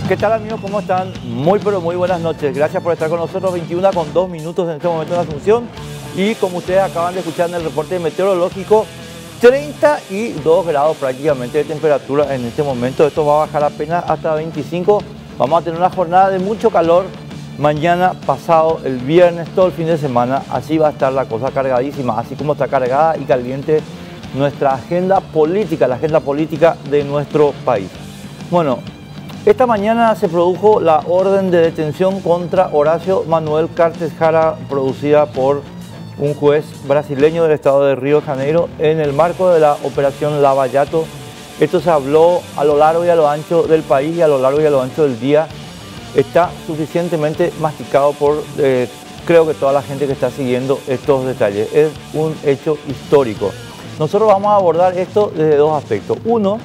¿Qué tal, amigos? ¿Cómo están? Muy pero muy buenas noches. Gracias por estar con nosotros. 21:02 en este momento en Asunción. Y como ustedes acaban de escuchar en el reporte meteorológico, 32 grados prácticamente de temperatura en este momento. Esto va a bajar apenas hasta 25. Vamos a tener una jornada de mucho calor mañana, pasado, el viernes, todo el fin de semana. Así va a estar la cosa cargadísima, así como está cargada y caliente nuestra agenda política, la agenda política de nuestro país. Bueno, esta mañana se produjo la orden de detención contra Horacio Manuel Cartes Jara, producida por un juez brasileño del estado de Río de Janeiro en el marco de la operación Lava Jato. Esto se habló a lo largo y a lo ancho del país y a lo largo y a lo ancho del día. Está suficientemente masticado por, creo que toda la gente que está siguiendo estos detalles. Es un hecho histórico. Nosotros vamos a abordar esto desde dos aspectos. Uno,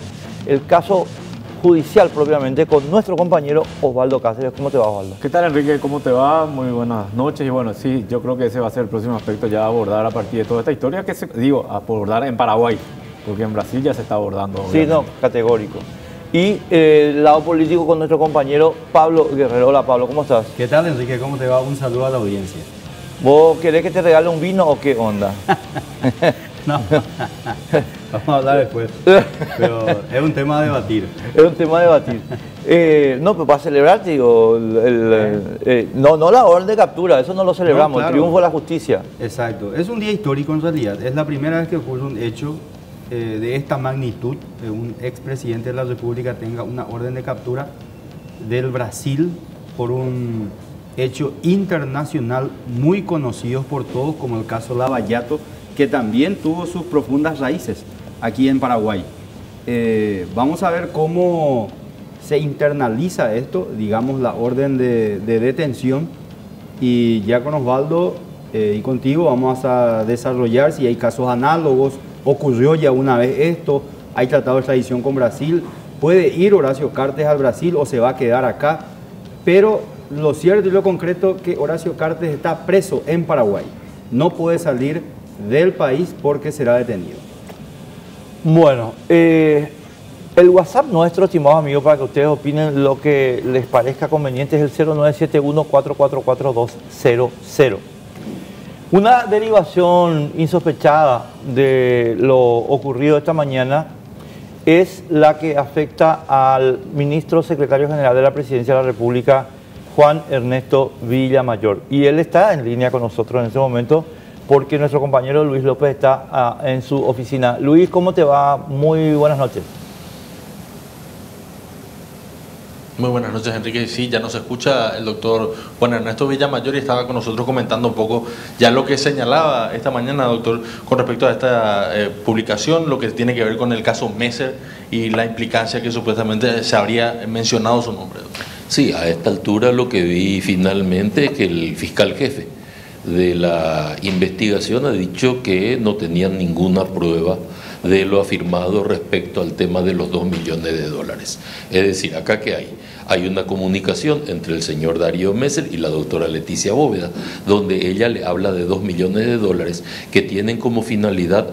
el caso judicial propiamente con nuestro compañero Osvaldo Cáceres. ¿Cómo te va, Osvaldo? ¿Qué tal, Enrique? ¿Cómo te va? Muy buenas noches. Y bueno, sí, yo creo que ese va a ser el próximo aspecto ya a abordar a partir de toda esta historia que a abordar en Paraguay, porque en Brasil ya se está abordando. Obviamente. Sí, no, categórico. Y el lado político con nuestro compañero Pablo Guerrero. Hola, Pablo, ¿cómo estás? ¿Qué tal, Enrique? ¿Cómo te va? Un saludo a la audiencia. ¿Vos querés que te regale un vino o qué onda? No, vamos a hablar después, pero es un tema a debatir. Es un tema a debatir. No, pero para celebrar, digo, no la orden de captura, eso no lo celebramos, no, claro. El triunfo de la justicia. Exacto, es un día histórico en realidad, es la primera vez que ocurre un hecho de esta magnitud, que un expresidente de la República tenga una orden de captura del Brasil por un hecho internacional muy conocido por todos, como el caso Lava Jato, que también tuvo sus profundas raíces aquí en Paraguay. Vamos a ver cómo se internaliza esto, digamos, la orden de detención, y ya con Osvaldo y contigo vamos a desarrollar si hay casos análogos, ocurrió ya una vez esto, hay tratado de extradición con Brasil, puede ir Horacio Cartes al Brasil o se va a quedar acá, pero lo cierto y lo concreto es que Horacio Cartes está preso en Paraguay, no puede salir del país porque será detenido. Bueno, el WhatsApp nuestro, estimados amigos, para que ustedes opinen lo que les parezca conveniente, es el 0971-444200. Una derivación insospechada de lo ocurrido esta mañana es la que afecta al ministro secretario general de la Presidencia de la República, Juan Ernesto Villamayor. Y él está en línea con nosotros en este momento, porque nuestro compañero Luis López está en su oficina. Luis, ¿cómo te va? Muy buenas noches. Muy buenas noches, Enrique. Sí, ya nos escucha el doctor Juan Ernesto Villamayor y estaba con nosotros comentando un poco ya lo que señalaba esta mañana, doctor, con respecto a esta publicación, lo que tiene que ver con el caso Messer y la implicancia que supuestamente se habría mencionado su nombre. Doctor. Sí, a esta altura lo que vi finalmente es que el fiscal jefe de la investigación ha dicho que no tenían ninguna prueba de lo afirmado respecto al tema de los 2 millones de dólares. Es decir, acá que hay una comunicación entre el señor Darío Messer y la doctora Leticia Bóveda, donde ella le habla de 2 millones de dólares que tienen como finalidad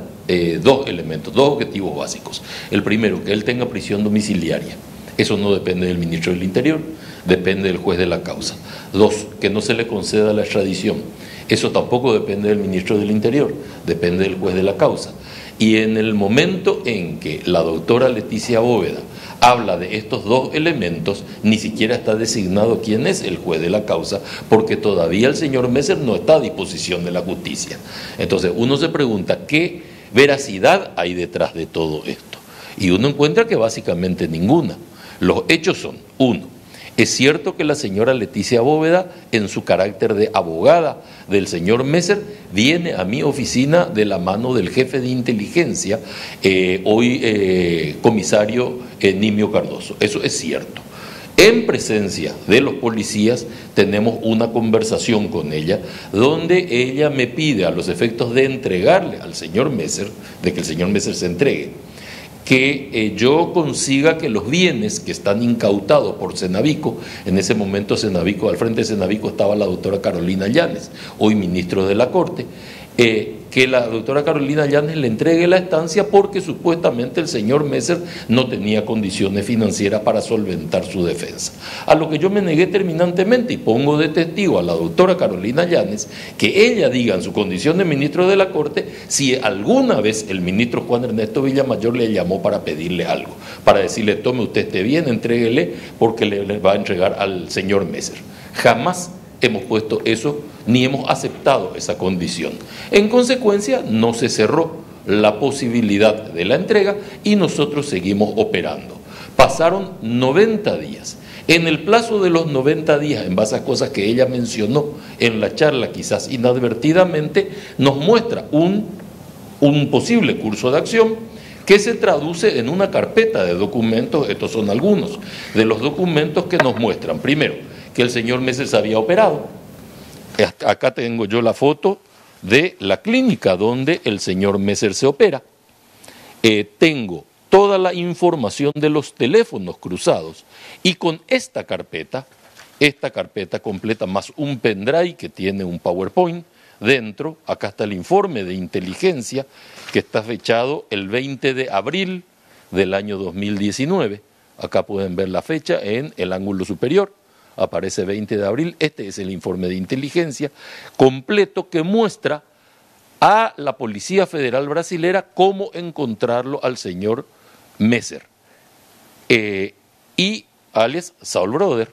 dos elementos, dos objetivos básicos. El primero, que él tenga prisión domiciliaria. Eso no depende del ministro del Interior, depende del juez de la causa. Dos, que no se le conceda la extradición. Eso tampoco depende del ministro del Interior, depende del juez de la causa. Y en el momento en que la doctora Leticia Bóveda habla de estos dos elementos, ni siquiera está designado quién es el juez de la causa, porque todavía el señor Messer no está a disposición de la justicia. Entonces uno se pregunta, ¿qué veracidad hay detrás de todo esto? Y uno encuentra que básicamente ninguna. Los hechos son, uno, es cierto que la señora Leticia Bóveda, en su carácter de abogada del señor Messer, viene a mi oficina de la mano del jefe de inteligencia, hoy comisario Nimio Cardoso. Eso es cierto. En presencia de los policías tenemos una conversación con ella, donde ella me pide, a los efectos de entregarle al señor Messer, de que el señor Messer se entregue, que yo consiga que los bienes que están incautados por Cenavico, en ese momento Cenavico, al frente de Cenavico estaba la doctora Carolina Llanes, hoy ministro de la Corte, que la doctora Carolina Llanes le entregue la estancia porque supuestamente el señor Messer no tenía condiciones financieras para solventar su defensa. A lo que yo me negué terminantemente y pongo de testigo a la doctora Carolina Llanes que ella diga en su condición de ministro de la Corte si alguna vez el ministro Juan Ernesto Villamayor le llamó para pedirle algo, para decirle tome usted esté bien, entréguele porque le va a entregar al señor Messer. Jamás hemos puesto eso ni hemos aceptado esa condición. En consecuencia, no se cerró la posibilidad de la entrega y nosotros seguimos operando. Pasaron 90 días. En el plazo de los 90 días, en base a cosas que ella mencionó en la charla, quizás inadvertidamente, nos muestra un posible curso de acción que se traduce en una carpeta de documentos. Estos son algunos de los documentos que nos muestran. Primero, que el señor Messer se había operado. Acá tengo yo la foto de la clínica donde el señor Messer se opera. Tengo toda la información de los teléfonos cruzados y con esta carpeta completa más un pendrive que tiene un PowerPoint dentro, acá está el informe de inteligencia que está fechado el 20 de abril del año 2019. Acá pueden ver la fecha en el ángulo superior. Aparece 20 de abril, este es el informe de inteligencia completo que muestra a la Policía Federal Brasilera cómo encontrarlo al señor Messer y alias Saul Brother,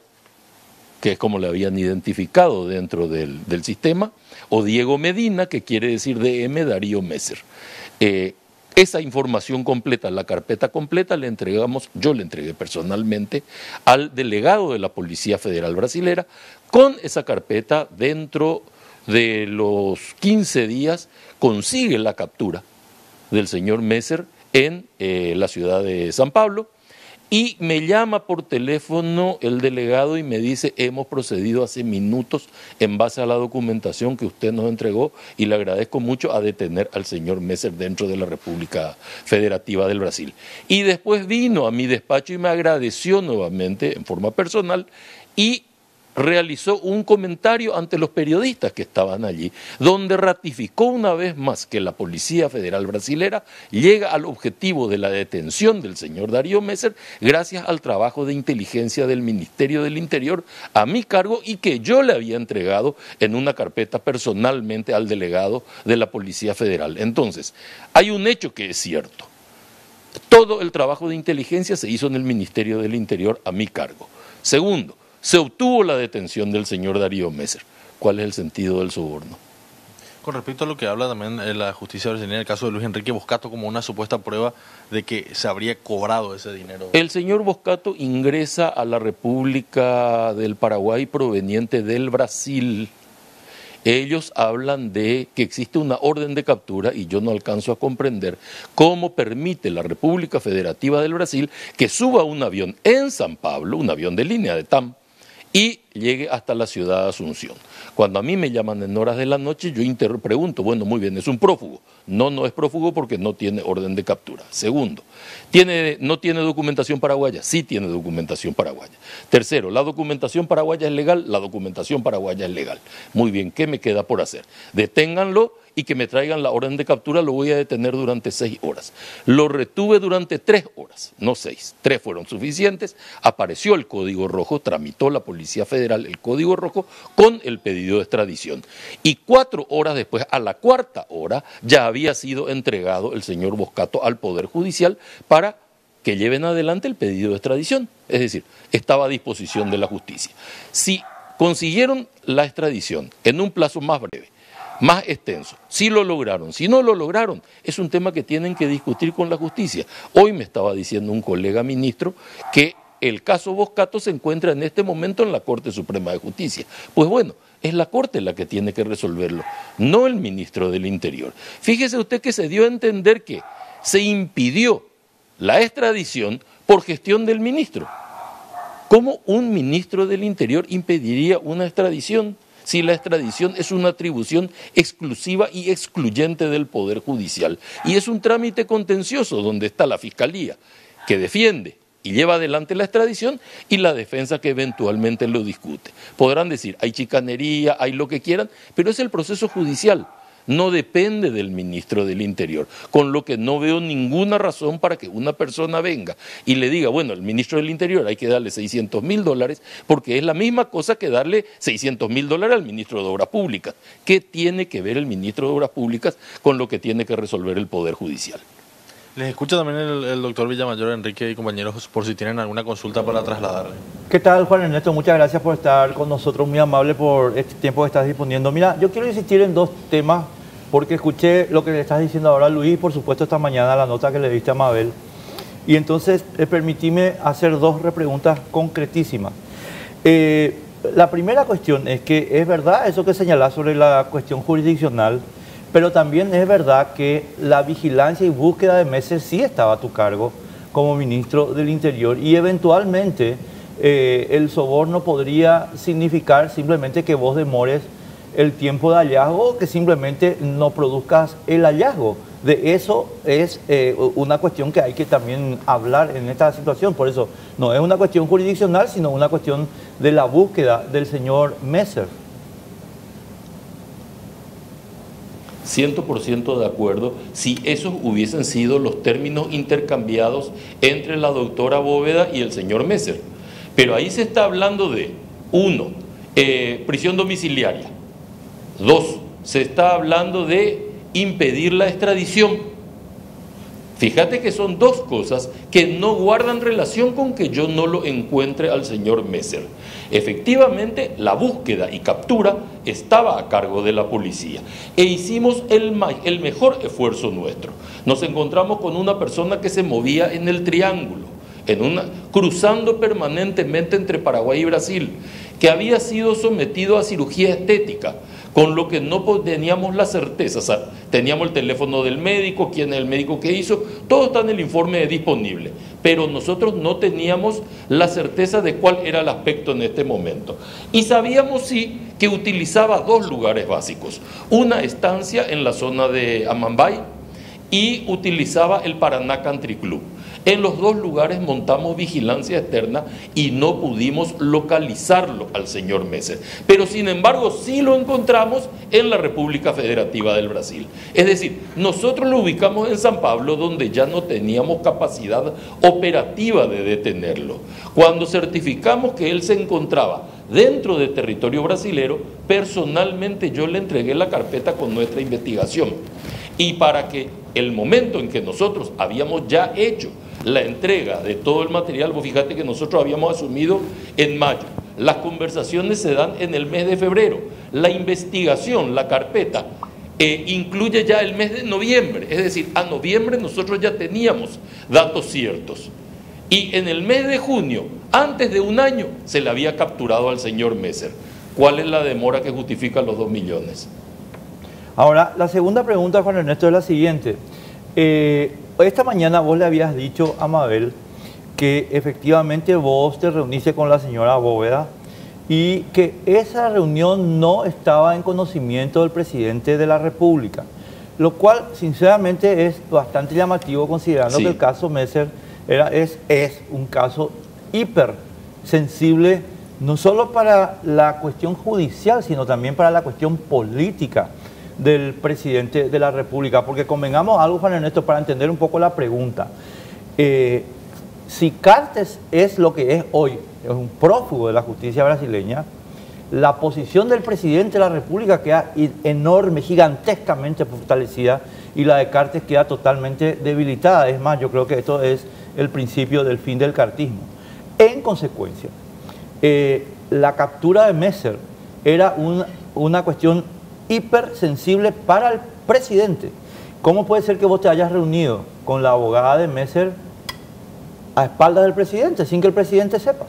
que es como le habían identificado dentro del sistema, o Diego Medina, que quiere decir DM Darío Messer. Esa información completa, la carpeta completa, yo le entregué personalmente al delegado de la Policía Federal Brasilera. Con esa carpeta, dentro de los 15 días, consigue la captura del señor Messer en la ciudad de San Pablo. Y me llama por teléfono el delegado y me dice, hemos procedido hace minutos en base a la documentación que usted nos entregó y le agradezco mucho a detener al señor Messer dentro de la República Federativa del Brasil. Y después vino a mi despacho y me agradeció nuevamente en forma personal y realizó un comentario ante los periodistas que estaban allí, donde ratificó una vez más que la Policía Federal Brasilera llega al objetivo de la detención del señor Darío Messer gracias al trabajo de inteligencia del Ministerio del Interior a mi cargo y que yo le había entregado en una carpeta personalmente al delegado de la Policía Federal. Entonces, hay un hecho que es cierto. Todo el trabajo de inteligencia se hizo en el Ministerio del Interior a mi cargo. Segundo, se obtuvo la detención del señor Darío Messer. ¿Cuál es el sentido del soborno? Con respecto a lo que habla también la justicia brasileña en el caso de Luis Enrique Boscato como una supuesta prueba de que se habría cobrado ese dinero. El señor Boscato ingresa a la República del Paraguay proveniente del Brasil. Ellos hablan de que existe una orden de captura y yo no alcanzo a comprender cómo permite la República Federativa del Brasil que suba un avión en San Pablo, un avión de línea de TAM, y llegue hasta la ciudad de Asunción. Cuando a mí me llaman en horas de la noche, yo pregunto, bueno, muy bien, ¿es un prófugo? No es prófugo porque no tiene orden de captura. Segundo, ¿no tiene documentación paraguaya? Sí tiene documentación paraguaya. Tercero, ¿la documentación paraguaya es legal? La documentación paraguaya es legal. Muy bien, ¿qué me queda por hacer? Deténganlo y que me traigan la orden de captura, lo voy a detener durante 6 horas. Lo retuve durante 3 horas, no 6, 3 fueron suficientes. Apareció el Código Rojo, tramitó la Policía Federal el Código Rojo con el pedido de extradición. Y 4 horas después, a la 4ª hora, ya había sido entregado el señor Boscato al Poder Judicial para que lleven adelante el pedido de extradición. Es decir, estaba a disposición de la justicia. Si consiguieron la extradición en un plazo más breve, más extenso, si lo lograron, si no lo lograron, es un tema que tienen que discutir con la justicia. Hoy me estaba diciendo un colega ministro que el caso Boscato se encuentra en este momento en la Corte Suprema de Justicia. Pues bueno, es la Corte la que tiene que resolverlo, no el ministro del Interior. Fíjese usted que se dio a entender que se impidió la extradición por gestión del ministro. ¿Cómo un ministro del Interior impediría una extradición? Si la extradición es una atribución exclusiva y excluyente del Poder Judicial. Y es un trámite contencioso donde está la Fiscalía, que defiende y lleva adelante la extradición, y la defensa que eventualmente lo discute. Podrán decir, hay chicanería, hay lo que quieran, pero es el proceso judicial. no depende del ministro del Interior, con lo que no veo ninguna razón para que una persona venga y le diga, bueno, al ministro del Interior hay que darle $600.000, porque es la misma cosa que darle $600.000 al ministro de Obras Públicas. ¿Qué tiene que ver el ministro de Obras Públicas con lo que tiene que resolver el Poder Judicial? Les escucha también el doctor Villamayor, Enrique y compañeros, por si tienen alguna consulta para trasladarle. ¿Qué tal, Juan Ernesto? Muchas gracias por estar con nosotros, muy amable por este tiempo que estás disponiendo. Mira, yo quiero insistir en dos temas, porque escuché lo que le estás diciendo ahora a Luis y por supuesto esta mañana la nota que le diste a Mabel. Y entonces, permitime hacer dos repreguntas concretísimas. La primera cuestión es que es verdad eso que señalás sobre la cuestión jurisdiccional, pero también es verdad que la vigilancia y búsqueda de Messer sí estaba a tu cargo como ministro del Interior y eventualmente el soborno podría significar simplemente que vos demores el tiempo de hallazgo o que simplemente no produzcas el hallazgo. De eso es una cuestión que hay que también hablar en esta situación. Por eso no es una cuestión jurisdiccional, sino una cuestión de la búsqueda del señor Messer. 100% de acuerdo si esos hubiesen sido los términos intercambiados entre la doctora Bóveda y el señor Messer. Pero ahí se está hablando de, 1, prisión domiciliaria. 2, se está hablando de impedir la extradición. Fíjate que son dos cosas que no guardan relación con que yo no lo encuentre al señor Messer. Efectivamente, la búsqueda y captura estaba a cargo de la policía e hicimos el mejor esfuerzo nuestro. Nos encontramos con una persona que se movía en el triángulo, cruzando permanentemente entre Paraguay y Brasil, que había sido sometido a cirugía estética, con lo que no teníamos la certeza. O sea, teníamos el teléfono del médico, quién es el médico que hizo, todo está en el informe disponible, pero nosotros no teníamos la certeza de cuál era el aspecto en este momento. Y sabíamos sí que utilizaba dos lugares básicos, una estancia en la zona de Amambay y utilizaba el Paraná Country Club. En los dos lugares montamos vigilancia externa y no pudimos localizarlo al señor Messer. Pero sin embargo sí lo encontramos en la República Federativa del Brasil. Es decir, nosotros lo ubicamos en San Pablo, donde ya no teníamos capacidad operativa de detenerlo. Cuando certificamos que él se encontraba dentro del territorio brasilero, personalmente yo le entregué la carpeta con nuestra investigación. Y para que el momento en que nosotros habíamos ya hecho la entrega de todo el material, vos fíjate que nosotros habíamos asumido en mayo, las conversaciones se dan en el mes de febrero, la investigación, la carpeta, incluye ya el mes de noviembre, es decir, a noviembre nosotros ya teníamos datos ciertos. Y en el mes de junio, antes de un año, se le había capturado al señor Messer. ¿Cuál es la demora que justifica los 2 millones? Ahora, la segunda pregunta, Juan Ernesto, es la siguiente. Esta mañana vos le habías dicho a Mabel que efectivamente vos te reuniste con la señora Bóveda y que esa reunión no estaba en conocimiento del presidente de la República, lo cual sinceramente es bastante llamativo considerando que el caso Messer es un caso hiper sensible, no solo para la cuestión judicial, sino también para la cuestión política del presidente de la República, porque convengamos algo, Juan Ernesto, para entender un poco la pregunta. Si Cartes es lo que es hoy, es un prófugo de la justicia brasileña, la posición del presidente de la República queda enorme, gigantescamente fortalecida, y la de Cartes queda totalmente debilitada. Es más, yo creo que esto es el principio del fin del cartismo. En consecuencia, la captura de Messer era una cuestión hipersensible para el presidente. ¿Cómo puede ser que vos te hayas reunido con la abogada de Messer a espaldas del presidente, sin que el presidente sepa?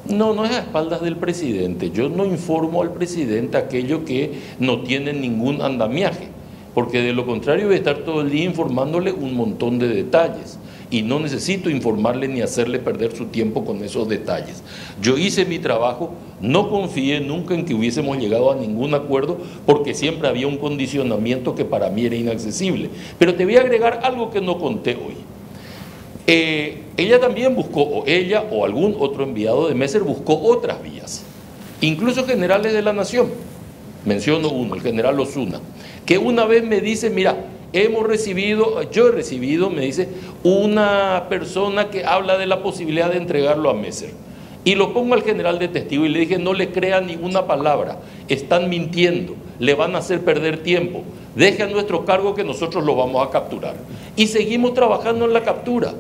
No, no es a espaldas del presidente. Yo no informo al presidente aquello que no tiene ningún andamiaje, porque de lo contrario voy a estar todo el día informándole un montón de detalles. Y no necesito informarle ni hacerle perder su tiempo con esos detalles. Yo hice mi trabajo, no confié nunca en que hubiésemos llegado a ningún acuerdo, porque siempre había un condicionamiento que para mí era inaccesible. Pero te voy a agregar algo que no conté hoy. Ella también buscó, o ella o algún otro enviado de Messer buscó otras vías, incluso generales de la Nación. menciono uno, el general Osuna, que una vez me dice, mira, yo he recibido, me dice, una persona que habla de la posibilidad de entregarlo a Messer. Y lo pongo al general de testigo y le dije, no le crea ninguna palabra, están mintiendo, le van a hacer perder tiempo, deje a nuestro cargo que nosotros lo vamos a capturar. Y seguimos trabajando en la captura.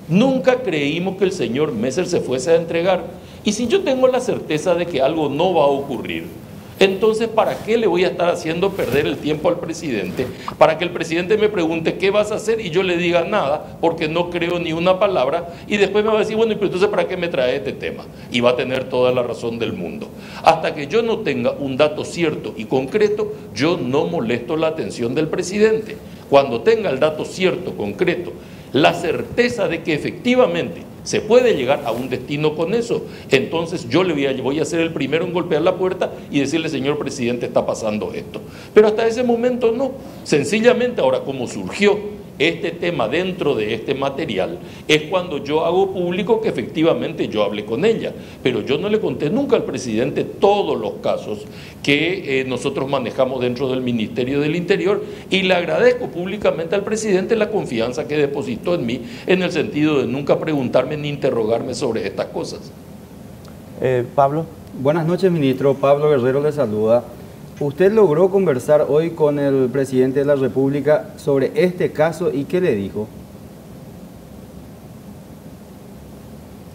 Nunca creímos que el señor Messer se fuese a entregar. Y si yo tengo la certeza de que algo no va a ocurrir, entonces ¿para qué le voy a estar haciendo perder el tiempo al presidente? Para que el presidente me pregunte qué vas a hacer y yo le diga nada, porque no creo ni una palabra, y después me va a decir, bueno, pero entonces ¿para qué me trae este tema? Y va a tener toda la razón del mundo. Hasta que yo no tenga un dato cierto y concreto, yo no molesto la atención del presidente. Cuando tenga el dato cierto, concreto, la certeza de que efectivamente se puede llegar a un destino con eso, entonces yo voy a ser el primero en golpear la puerta y decirle, señor presidente, está pasando esto. Pero hasta ese momento no. Sencillamente ahora, como surgió este tema dentro de este material, es cuando yo hago público que efectivamente yo hablé con ella, pero yo no le conté nunca al presidente todos los casos que nosotros manejamos dentro del Ministerio del Interior, y le agradezco públicamente al presidente la confianza que depositó en mí, en el sentido de nunca preguntarme ni interrogarme sobre estas cosas. Pablo. Buenas noches, ministro. Pablo Guerrero le saluda. ¿Usted logró conversar hoy con el presidente de la República sobre este caso y qué le dijo?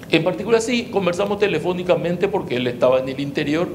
En particular sí, conversamos telefónicamente porque él estaba en el interior.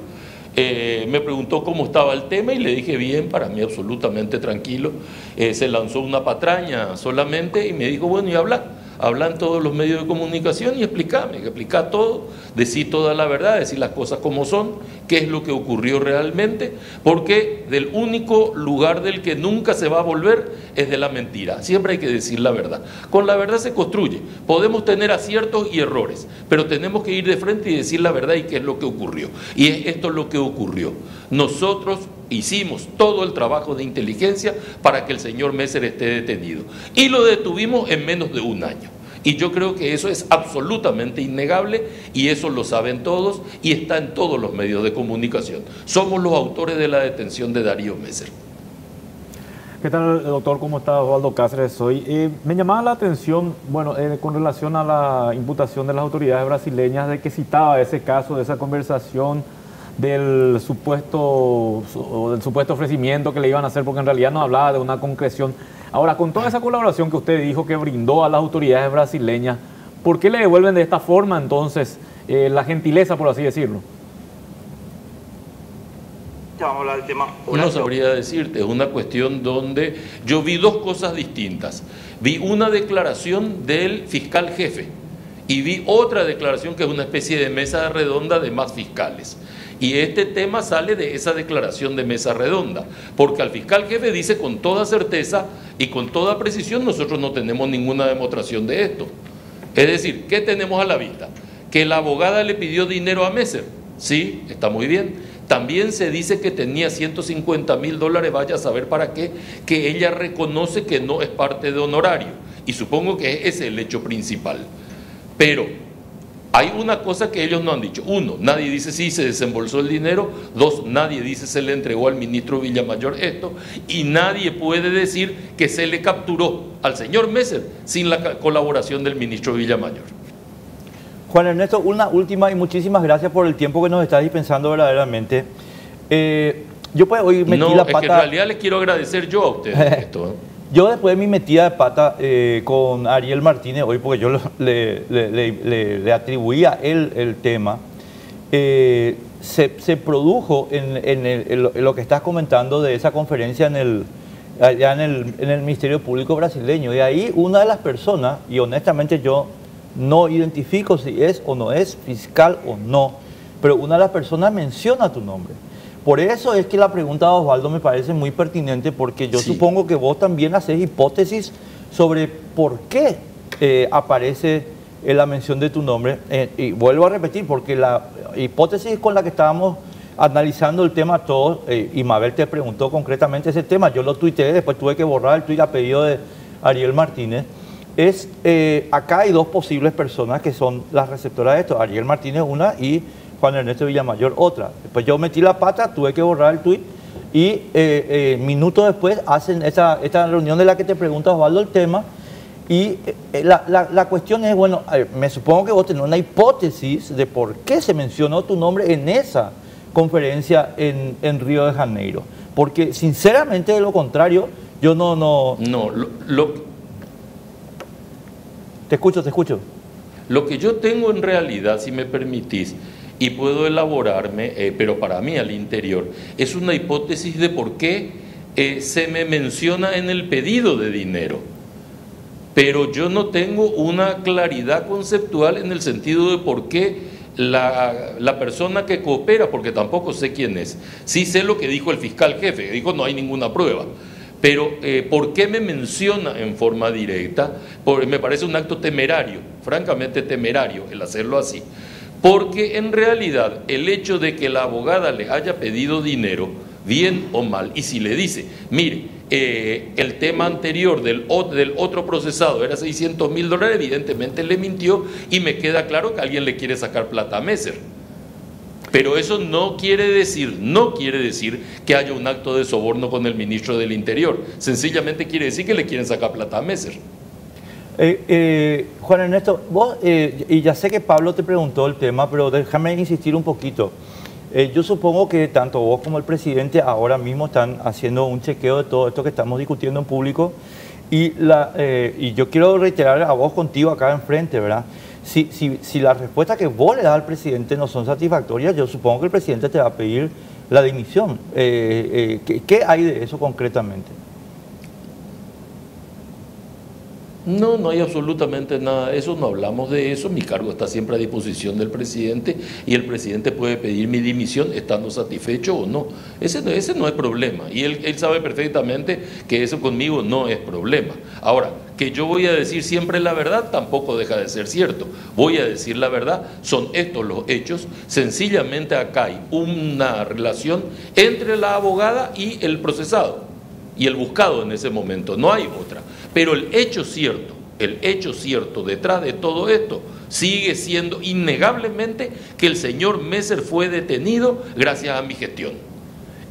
Me preguntó cómo estaba el tema y le dije bien, para mí absolutamente tranquilo. Se lanzó una patraña solamente y me dijo, bueno, y habla en todos los medios de comunicación y explica todo, decir toda la verdad, decir las cosas como son, qué es lo que ocurrió realmente, porque del único lugar del que nunca se va a volver es de la mentira. Siempre hay que decir la verdad. Con la verdad se construye. Podemos tener aciertos y errores, pero tenemos que ir de frente y decir la verdad y qué es lo que ocurrió. Y esto es lo que ocurrió. Nosotros hicimos todo el trabajo de inteligencia para que el señor Messer esté detenido y lo detuvimos en menos de un año. Y yo creo que eso es absolutamente innegable y eso lo saben todos y está en todos los medios de comunicación. Somos los autores de la detención de Darío Messer. ¿Qué tal, doctor? ¿Cómo está? Osvaldo Cáceres hoy. Me llamaba la atención, bueno, con relación a la imputación de las autoridades brasileñas de que citaba ese caso, de esa conversación del supuesto ofrecimiento que le iban a hacer, porque en realidad no hablaba de una concreción. Ahora, con toda esa colaboración que usted dijo que brindó a las autoridades brasileñas, ¿por qué le devuelven de esta forma entonces la gentileza, por así decirlo? Vamos a hablar del tema. No sabría decirte, es una cuestión donde yo vi dos cosas distintas. Vi una declaración del fiscal jefe y vi otra declaración que es una especie de mesa redonda de más fiscales. Y este tema sale de esa declaración de mesa redonda, porque al fiscal jefe dice con toda certeza y con toda precisión, nosotros no tenemos ninguna demostración de esto. Es decir, ¿qué tenemos a la vista? Que la abogada le pidió dinero a Messer. Sí, está muy bien. También se dice que tenía $150.000, vaya a saber para qué, que ella reconoce que no es parte de honorario. Y supongo que ese es el hecho principal. Pero hay una cosa que ellos no han dicho. Uno, nadie dice sí, se desembolsó el dinero. Dos, nadie dice se le entregó al ministro Villamayor esto. Y nadie puede decir que se le capturó al señor Messer sin la colaboración del ministro Villamayor. Juan Ernesto, una última y muchísimas gracias por el tiempo que nos está dispensando verdaderamente. Yo pues hoy metí la pata... No, es que en realidad les quiero agradecer yo a ustedes esto. Yo después de mi metida de pata con Ariel Martínez, hoy porque yo le atribuía a él el tema, se produjo en lo que estás comentando de esa conferencia allá en el Ministerio Público brasileño. Y ahí una de las personas, y honestamente yo no identifico si es o no es fiscal o no, pero una de las personas menciona tu nombre. Por eso es que la pregunta de Osvaldo me parece muy pertinente, porque yo supongo que vos también haces hipótesis sobre por qué aparece la mención de tu nombre. Y vuelvo a repetir, porque la hipótesis con la que estábamos analizando el tema todos, y Mabel te preguntó concretamente ese tema, yo lo tuiteé, después tuve que borrar el tuit a pedido de Ariel Martínez, acá hay dos posibles personas que son las receptoras de esto, Ariel Martínez una y Juan Ernesto Villamayor otra. Después yo metí la pata, tuve que borrar el tuit y minutos después hacen esta reunión de la que te pregunta Osvaldo el tema. Y la cuestión es, bueno, me supongo que vos tenés una hipótesis de por qué se mencionó tu nombre en esa conferencia en Río de Janeiro. Porque sinceramente de lo contrario, yo no... No, Te escucho. Lo que yo tengo en realidad, si me permitís, y puedo elaborarme, pero para mí al interior, es una hipótesis de por qué se me menciona en el pedido de dinero. Pero yo no tengo una claridad conceptual en el sentido de por qué la persona que coopera, porque tampoco sé quién es. Sí sé lo que dijo el fiscal jefe, que dijo no hay ninguna prueba. Pero ¿por qué me menciona en forma directa? Porque me parece un acto temerario, francamente temerario, el hacerlo así. Porque en realidad el hecho de que la abogada le haya pedido dinero, bien o mal, y si le dice, mire, el tema anterior del otro procesado era $600.000, evidentemente le mintió y me queda claro que alguien le quiere sacar plata a Messer. Pero eso no quiere decir que haya un acto de soborno con el ministro del Interior. Sencillamente quiere decir que le quieren sacar plata a Messer. Juan Ernesto, vos, y ya sé que Pablo te preguntó el tema, pero déjame insistir un poquito. Yo supongo que tanto vos como el presidente ahora mismo están haciendo un chequeo de todo esto que estamos discutiendo en público y yo quiero reiterar a vos contigo acá enfrente, ¿verdad? Si las respuestas que vos le das al presidente no son satisfactorias, yo supongo que el presidente te va a pedir la dimisión. ¿Qué hay de eso concretamente? No, no hay absolutamente nada de eso, no hablamos de eso, mi cargo está siempre a disposición del presidente y el presidente puede pedir mi dimisión estando satisfecho o no. Ese no es problema y él sabe perfectamente que eso conmigo no es problema. Ahora, que yo voy a decir siempre la verdad tampoco deja de ser cierto. Voy a decir la verdad, son estos los hechos, sencillamente acá hay una relación entre la abogada y el procesado y el buscado en ese momento, no hay otra. Pero el hecho cierto detrás de todo esto sigue siendo innegablemente que el señor Messer fue detenido gracias a mi gestión.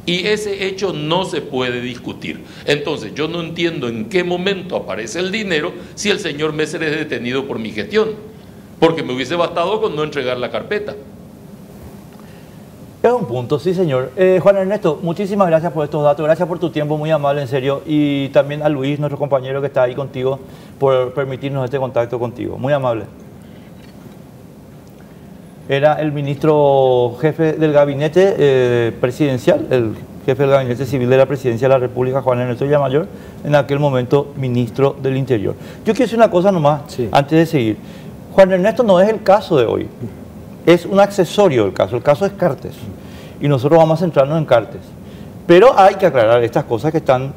Y ese hecho no se puede discutir. Entonces yo no entiendo en qué momento aparece el dinero si el señor Messer es detenido por mi gestión, porque me hubiese bastado con no entregar la carpeta. Es un punto, sí señor. Juan Ernesto, muchísimas gracias por estos datos, gracias por tu tiempo, muy amable, en serio, y también a Luis, nuestro compañero que está ahí contigo, por permitirnos este contacto contigo, muy amable. Era el ministro jefe del gabinete presidencial, el jefe del gabinete civil de la presidencia de la República, Juan Ernesto Villamayor, en aquel momento ministro del Interior. Yo quiero decir una cosa nomás, sí, antes de seguir. Juan Ernesto no es el caso de hoy. Es un accesorio del caso, el caso es Cartes, y nosotros vamos a centrarnos en Cartes. Pero hay que aclarar estas cosas que están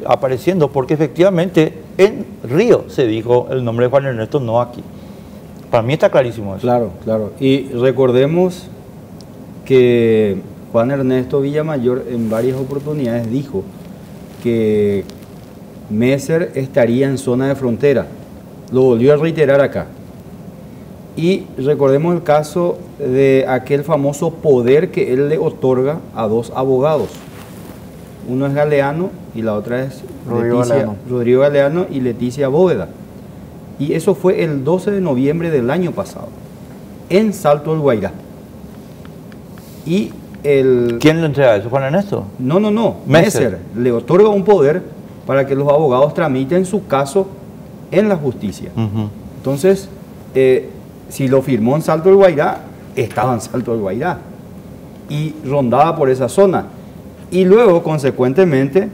apareciendo, porque efectivamente en Río se dijo el nombre de Juan Ernesto, no aquí. Para mí está clarísimo eso. Claro, claro. Y recordemos que Juan Ernesto Villamayor en varias oportunidades dijo que Messer estaría en zona de frontera. Lo volvió a reiterar acá. Y recordemos el caso de aquel famoso poder que él le otorga a dos abogados. Uno es Galeano y la otra es Rodrigo Galeano y Leticia Bóveda. Y eso fue el 12 de noviembre del año pasado, en Salto del Guairá. Y ¿Quién le entrega eso, Juan Ernesto? No. Messer le otorga un poder para que los abogados tramiten su caso en la justicia. Entonces, si lo firmó en Salto del Guairá, estaba en Salto del Guairá y rondaba por esa zona. Y luego, consecuentemente,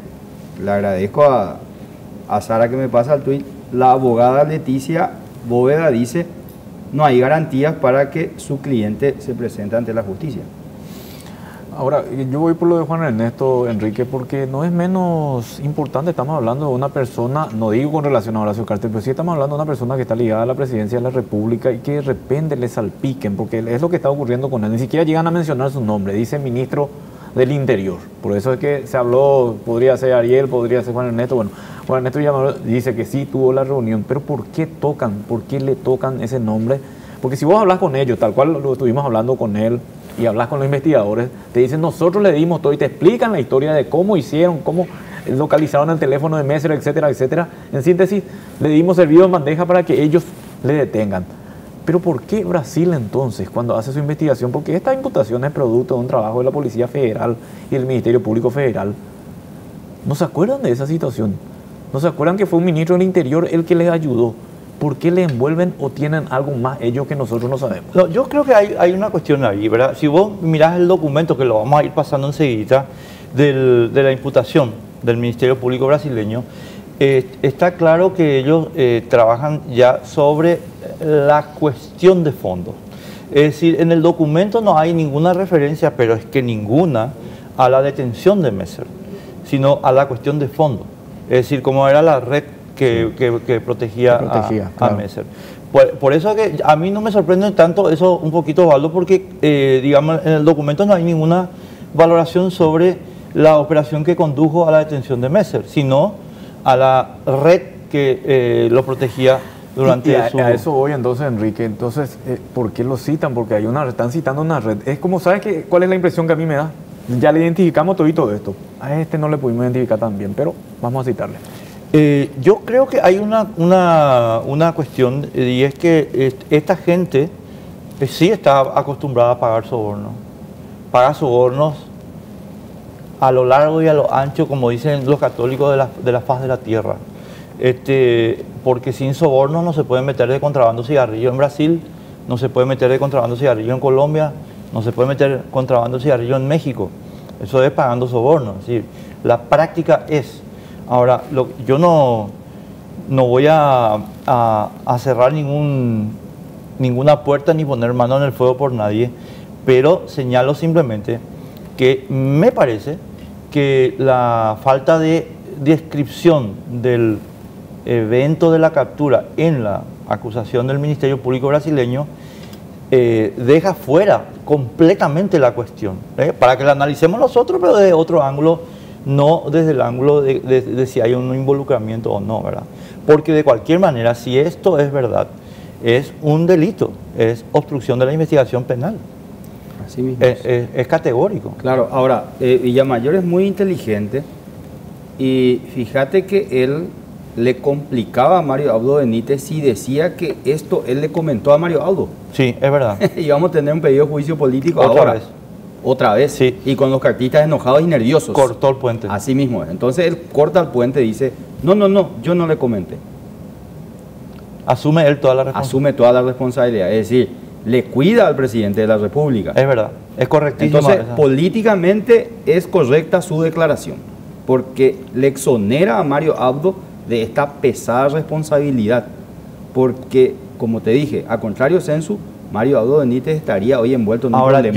le agradezco a Sara que me pasa el tuit, la abogada Leticia Bóveda dice no hay garantías para que su cliente se presente ante la justicia. Ahora, yo voy por lo de Juan Ernesto, Enrique, porque no es menos importante, estamos hablando de una persona, no digo con relación a Horacio Cartes, pero sí estamos hablando de una persona que está ligada a la presidencia de la República y que de repente le salpiquen, porque es lo que está ocurriendo con él, ni siquiera llegan a mencionar su nombre, dice ministro del Interior, por eso es que se habló, podría ser Ariel, podría ser Juan Ernesto, bueno, Juan Ernesto Villamayor dice que sí tuvo la reunión, pero ¿por qué le tocan ese nombre Porque si vos hablas con ellos, tal cual lo estuvimos hablando con él, y hablas con los investigadores, te dicen, nosotros le dimos todo, y te explican la historia de cómo hicieron, cómo localizaron el teléfono de Messer, etcétera, etcétera. En síntesis, le dimos servido en bandeja para que ellos le detengan. Pero ¿por qué Brasil entonces, cuando hace su investigación? Porque esta imputación es producto de un trabajo de la Policía Federal y del Ministerio Público Federal. ¿No se acuerdan de esa situación? ¿No se acuerdan que fue un ministro del Interior el que les ayudó? ¿Por qué le envuelven o tienen algo más ellos que nosotros no sabemos? No, yo creo que hay una cuestión ahí, ¿verdad? Si vos mirás el documento, que lo vamos a ir pasando enseguida, de la imputación del Ministerio Público brasileño, está claro que ellos trabajan ya sobre la cuestión de fondo. Es decir, en el documento no hay ninguna referencia, pero es que ninguna, a la detención de Messer, sino a la cuestión de fondo. Es decir, cómo era la red que protegía a Messer. Por eso que a mí no me sorprende tanto eso un poquito, Osvaldo, porque digamos, en el documento no hay ninguna valoración sobre la operación que condujo a la detención de Messer, sino a la red que lo protegía durante a eso voy entonces, Enrique. Entonces, ¿por qué lo citan? Porque están citando una red. Es como, ¿sabes cuál es la impresión que a mí me da? Ya le identificamos todo esto. A este no le pudimos identificar tan bien, pero vamos a citarle. Yo creo que hay una cuestión, y es que esta gente sí está acostumbrada a pagar sobornos. Paga sobornos a lo largo y a lo ancho, como dicen los católicos de la faz de la tierra. Porque sin sobornos no se puede meter de contrabando cigarrillo en Brasil, no se puede meter de contrabando cigarrillo en Colombia, no se puede meter contrabando cigarrillo en México. Eso es pagando sobornos. Es decir, la práctica es... Ahora, yo no voy a cerrar ninguna puerta ni poner mano en el fuego por nadie, pero señalo simplemente que me parece que la falta de descripción del evento de la captura en la acusación del Ministerio Público brasileño deja fuera completamente la cuestión, para que la analicemos nosotros, pero desde otro ángulo, no desde el ángulo de si hay un involucramiento o no, ¿verdad? Porque de cualquier manera, si esto es verdad, es un delito, es obstrucción de la investigación penal. Así mismo. Es categórico. Claro, ahora, Villamayor es muy inteligente y fíjate que él le complicaba a Mario Abdo Benítez si decía que esto él le comentó a Mario Abdo. Sí, es verdad. Y vamos a tener un pedido de juicio político Otra vez. Otra vez, sí. Y con los cartistas enojados y nerviosos. Cortó el puente. Así mismo es. Entonces él corta el puente y dice, no, yo no le comenté. Asume él toda la responsabilidad. Asume toda la responsabilidad. Es decir, le cuida al presidente de la República. Es verdad, es correctísimo. Entonces, políticamente es correcta su declaración, porque le exonera a Mario Abdo de esta pesada responsabilidad. Porque, como te dije, a contrario censo, Mario Abdo Benítez estaría hoy envuelto en un problema.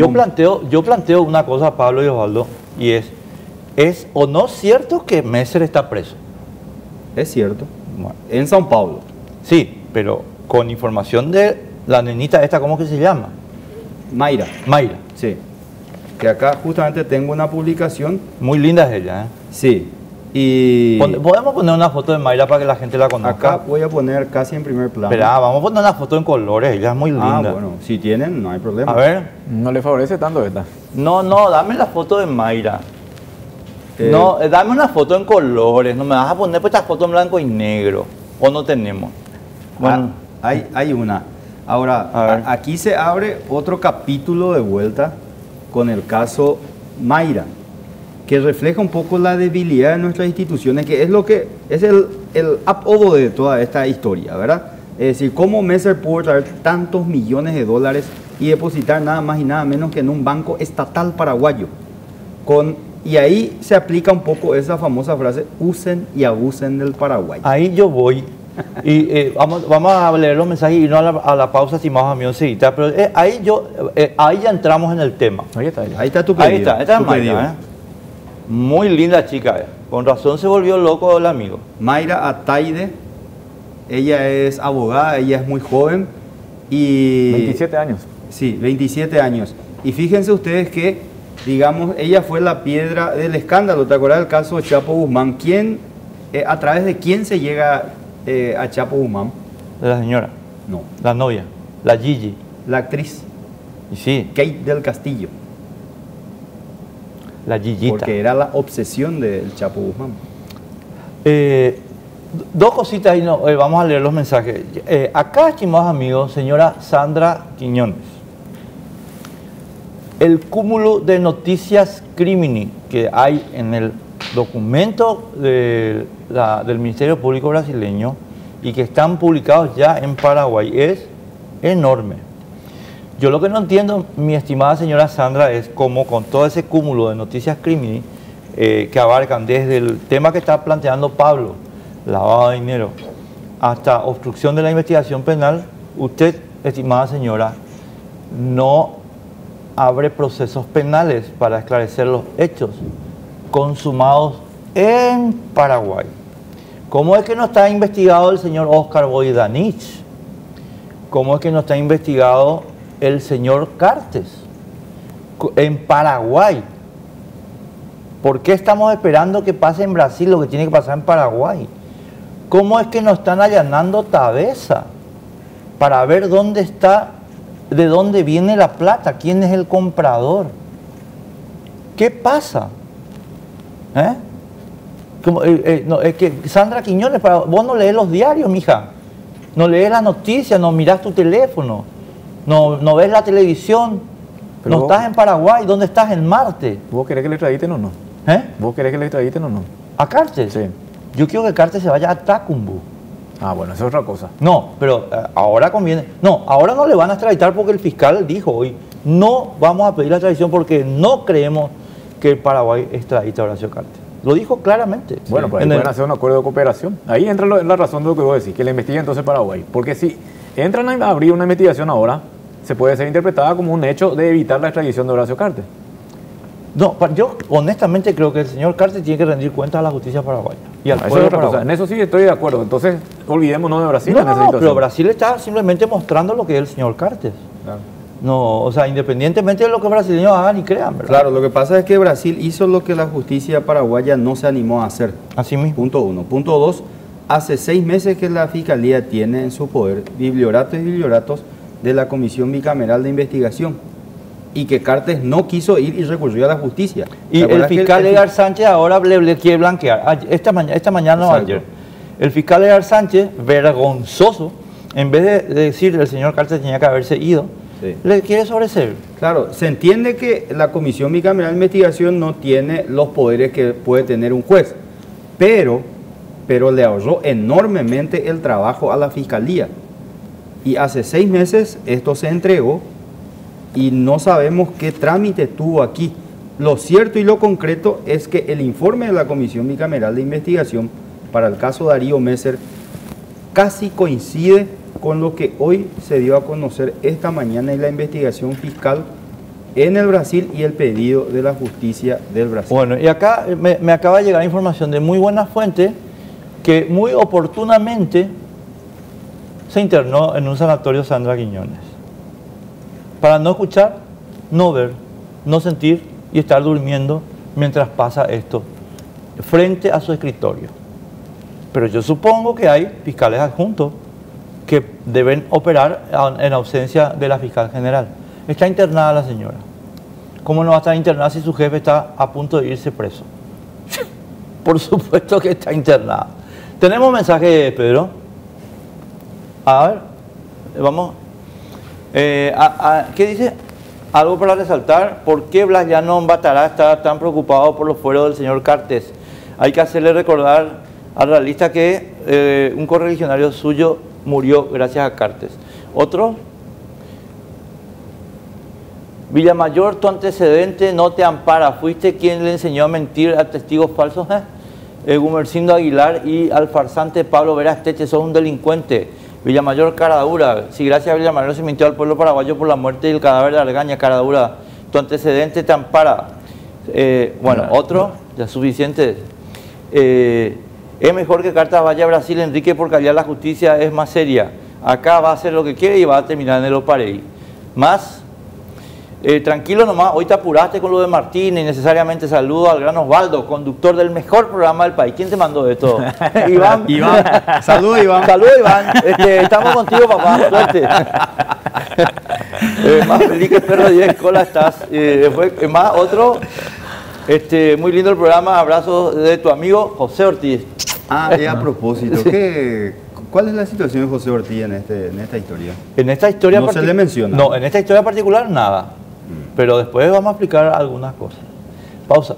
Yo planteo una cosa, Pablo y Osvaldo, y ¿es o no cierto que Messer está preso? Es cierto. Bueno. En São Paulo. Sí, pero con información de la nenita esta, ¿cómo que se llama? Mayra. Sí. Que acá justamente tengo una publicación. Muy linda es ella, ¿eh? Sí. Y podemos poner una foto de Mayra para que la gente la conozca. Acá voy a poner casi en primer plano. Espera, vamos a poner una foto en colores, ella es muy linda. Ah, bueno, si tienen, no hay problema. A ver. No le favorece tanto esta. No, dame la foto de Mayra. No, dame una foto en colores, no me vas a poner pues esta foto en blanco y negro. ¿O no tenemos? Bueno, hay una. Ahora, aquí se abre otro capítulo de vuelta con el caso Mayra, que refleja un poco la debilidad de nuestras instituciones, que es lo que es el apodo de toda esta historia, ¿verdad? Es decir, cómo Messer pudo traer tantos millones de dólares y depositar nada más y nada menos que en un banco estatal paraguayo. Y ahí se aplica un poco esa famosa frase, usen y abusen del Paraguay. Ahí yo voy. Y vamos a leer los mensajes y no a la pausa, estimados amigos, enseguida. Pero ahí ya entramos en el tema. Ahí está ella. Ahí está tu pedido. Ahí está, esta es Mayra, Muy linda chica, Con razón se volvió loco el amigo. Mayra Ataide, ella es abogada, ella es muy joven y... 27 años. Sí, 27 años. Y fíjense ustedes que, digamos, ella fue la piedra del escándalo. ¿Te acuerdas del caso de Chapo Guzmán? ¿A través de quién se llega a Chapo Guzmán? De la señora. No. La novia. La Gigi. La actriz Y sí, Kate del Castillo. la Gigita. Porque era la obsesión del Chapo Guzmán. Dos cositas y vamos a leer los mensajes. Acá, estimados amigos, señora Sandra Quiñones. El cúmulo de noticias crimini que hay en el documento del Ministerio Público brasileño y que están publicados ya en Paraguay es enorme. Yo lo que no entiendo, mi estimada señora Sandra, es cómo con todo ese cúmulo de noticias crimini que abarcan desde el tema que está planteando Pablo, lavado de dinero, hasta obstrucción de la investigación penal, usted, estimada señora, no abre procesos penales para esclarecer los hechos consumados en Paraguay. ¿Cómo es que no está investigado el señor Oscar Boidanich? ¿Cómo es que no está investigado el señor Cartes en Paraguay? ¿Por qué estamos esperando que pase en Brasil lo que tiene que pasar en Paraguay? ¿Cómo es que nos están allanando Tabesa para ver dónde está, de dónde viene la plata, quién es el comprador? ¿Qué pasa? No, es que Sandra Quiñones, vos no lees los diarios, mija, no lees las noticias, no mirás tu teléfono, no ves la televisión, pero no vos, estás en Paraguay, ¿dónde estás? En Marte. ¿Vos querés que le extraditen o no? ¿Vos querés que le extraditen o no? ¿A Cartes? Sí. Yo quiero que Cartes se vaya a Tacumbo. Ah, bueno, esa es otra cosa. No, pero ahora conviene. No, ahora no le van a extraditar porque el fiscal dijo hoy, no vamos a pedir la extradición porque no creemos que el Paraguay extradite a Horacio Cartes. Lo dijo claramente. Bueno, pues ahí pueden hacer un acuerdo de cooperación. Ahí entra la razón de lo que vos decís, que le investiguen entonces Paraguay. Porque si entran a abrir una investigación ahora, se puede ser interpretada como un hecho de evitar la extradición de Horacio Cartes. No, yo honestamente creo que el señor Cartes tiene que rendir cuentas a la justicia paraguaya y al Eso es pueblo otra cosa. paraguayo. En eso sí estoy de acuerdo. Entonces, olvidémonos de Brasil No, en esa no, situación. pero Brasil está simplemente mostrando lo que es el señor Cartes. Claro. No, o sea, independientemente de lo que los brasileños hagan y crean, ¿verdad? Claro, lo que pasa es que Brasil hizo lo que la justicia paraguaya no se animó a hacer. Así mismo. Punto 1. Punto 2. Hace 6 meses que la Fiscalía tiene en su poder biblioratos de la Comisión Bicameral de Investigación y que Cartes no quiso ir y recurrió a la justicia. Y el fiscal Edgar Sánchez ahora le quiere blanquear. Esta mañana o ayer. El fiscal Edgar Sánchez, vergonzoso, en vez de decir el señor Cartes tenía que haberse ido, Sí. le quiere sobreseer. Claro, se entiende que la Comisión Bicameral de Investigación no tiene los poderes que puede tener un juez, pero le ahorró enormemente el trabajo a la Fiscalía. Y hace 6 meses esto se entregó y no sabemos qué trámite tuvo aquí. Lo cierto y lo concreto es que el informe de la Comisión Bicameral de Investigación para el caso Darío Messer casi coincide con lo que hoy se dio a conocer esta mañana en la investigación fiscal en el Brasil y el pedido de la justicia del Brasil. Bueno, y acá me acaba de llegar información de muy buena fuente que muy oportunamente se internó en un sanatorio Sandra Quiñones. Para no escuchar, no ver, no sentir y estar durmiendo mientras pasa esto frente a su escritorio. Pero yo supongo que hay fiscales adjuntos que deben operar en ausencia de la fiscal general. Está internada la señora. ¿Cómo no va a estar internada si su jefe está a punto de irse preso? Por supuesto que está internada. Tenemos mensaje, Pedro. A ver, vamos. ¿Qué dice? Algo para resaltar. ¿Por qué Blas Llano Batará está tan preocupado por los fueros del señor Cartes? Hay que hacerle recordar al realista que un correligionario suyo murió gracias a Cartes. Otro. Villamayor, tu antecedente no te ampara. ¿Fuiste quien le enseñó a mentir a testigos falsos? Gumercindo Aguilar y al farsante Pablo Verasteche, sos un delincuente. Villamayor, cara dura. Si gracias a Villamayor se mintió al pueblo paraguayo por la muerte del cadáver de Argaña, cara dura. Tu antecedente te ampara. Bueno, otro, ya suficiente. Es mejor que Cartes vaya a Brasil, Enrique, porque allá la justicia es más seria. Acá va a hacer lo que quiere y va a terminar en el Oparey. Más, Tranquilo nomás, hoy te apuraste con lo de Martín y necesariamente saludo al gran Osvaldo, conductor del mejor programa del país. ¿Quién te mandó esto? Iván. Iván. Saludos, Iván. Saludos, Iván. Estamos contigo, papá. Suerte. Más feliz que el perro de 10 cola estás. Después, más otro. Muy lindo el programa. Abrazos de tu amigo José Ortiz. Y a propósito, ¿cuál es la situación de José Ortiz en esta historia? En esta historia no se le menciona. No, en esta historia particular nada. Pero después vamos a explicar algunas cosas. Pausa.